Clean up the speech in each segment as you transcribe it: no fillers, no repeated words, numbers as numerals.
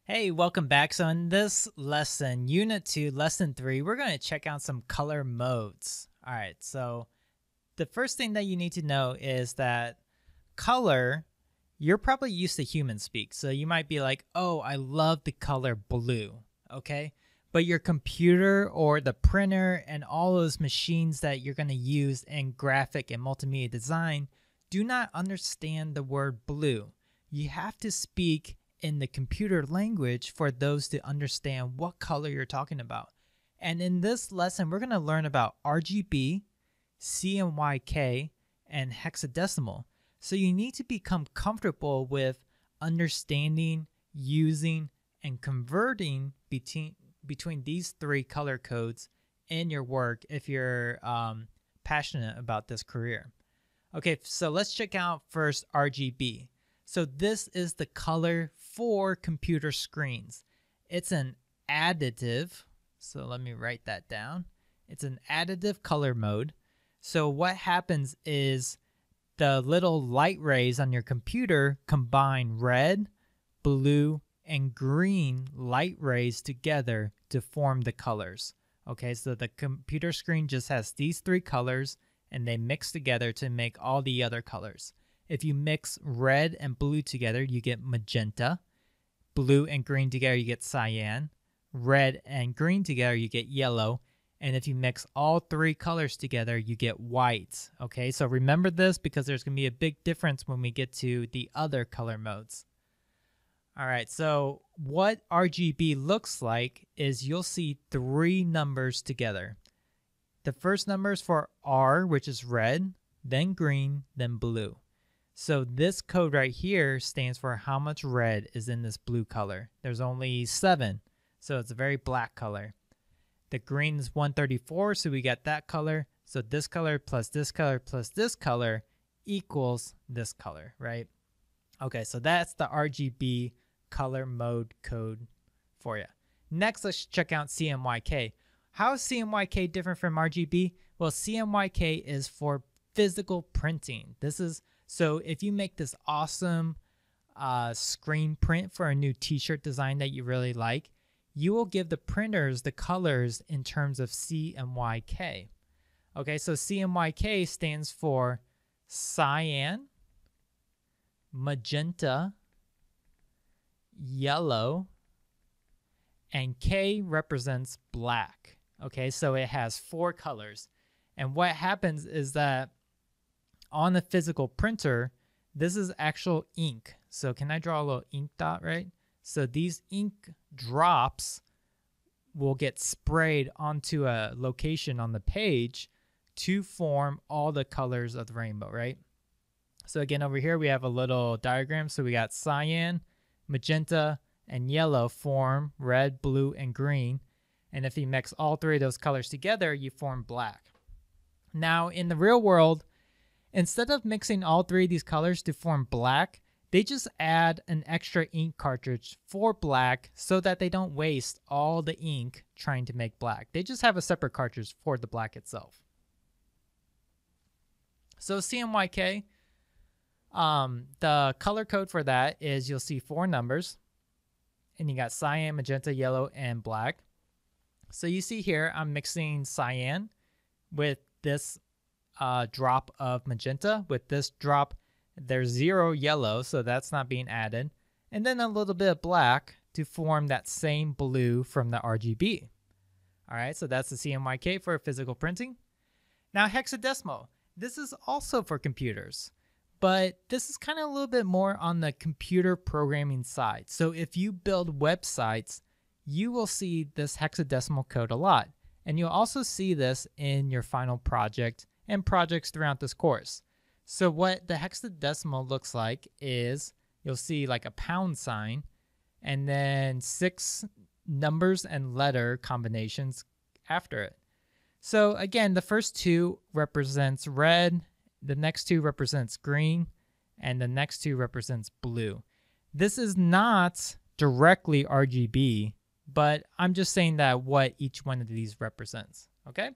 Hey, welcome back. So in this lesson, Unit 2, Lesson 3, we're going to check out some color modes. All right, so the first thing that you need to know is that color, you're probably used to human speak. So you might be like, oh, I love the color blue, okay? But your computer or the printer and all those machines that you're going to use in graphic and multimedia design do not understand the word blue. You have to speak in the computer language for those to understand what color you're talking about. And in this lesson, we're going to learn about RGB, CMYK, and hexadecimal. So you need to become comfortable with understanding, using, and converting between these three color codes in your work if you're passionate about this career. Okay, so let's check out first RGB. So this is the color for computer screens. It's an additive. So let me write that down. It's an additive color mode. So what happens is the little light rays on your computer combine red, blue, and green light rays together to form the colors. Okay, so the computer screen just has these three colors and they mix together to make all the other colors. If you mix red and blue together, you get magenta. Blue and green together, you get cyan. Red and green together, you get yellow. And if you mix all three colors together, you get white. Okay, so remember this because there's going to be a big difference when we get to the other color modes. All right, so what RGB looks like is you'll see three numbers together. The first number is for R, which is red, then green, then blue. So this code right here stands for how much red is in this blue color. There's only 7, so it's a very black color. The green is 134, so we got that color. So this color plus this color plus this color equals this color, right? Okay, so that's the RGB color mode code for you. Next, let's check out CMYK. How is CMYK different from RGB? Well, CMYK is for physical printing. So if you make this awesome screen print for a new t-shirt design that you really like, you will give the printers the colors in terms of CMYK. Okay, so CMYK stands for cyan, magenta, yellow, and K represents black. Okay, so it has 4 colors. And what happens is that on the physical printer, this is actual ink. So can I draw a little ink dot, right? So these ink drops will get sprayed onto a location on the page to form all the colors of the rainbow, right? So again, over here we have a little diagram. So we got cyan, magenta, and yellow form red, blue, and green. And if you mix all 3 of those colors together, you form black. Now in the real world, instead of mixing all 3 of these colors to form black, they just add an extra ink cartridge for black so that they don't waste all the ink trying to make black. They just have a separate cartridge for the black itself. So CMYK, the color code for that is you'll see 4 numbers. And you got cyan, magenta, yellow, and black. So you see here, I'm mixing cyan with this drop of magenta. With this drop, there's 0 yellow, so that's not being added. And then a little bit of black to form that same blue from the RGB. All right, so that's the CMYK for physical printing. Now hexadecimal. This is also for computers, but this is kind of a little bit more on the computer programming side. So if you build websites, you will see this hexadecimal code a lot. And you'll also see this in your final project and projects throughout this course. So what the hexadecimal looks like is you'll see like a pound sign and then 6 numbers and letter combinations after it. So again, the first 2 represents red, the next 2 represents green, and the next 2 represents blue. This is not directly RGB, but I'm just saying that what each one of these represents, okay?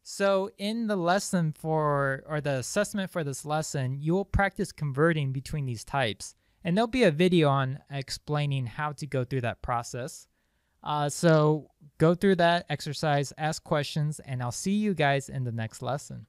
So in the lesson the assessment for this lesson, you'll practice converting between these types. And there'll be a video on explaining how to go through that process. So go through that exercise, ask questions, and I'll see you guys in the next lesson.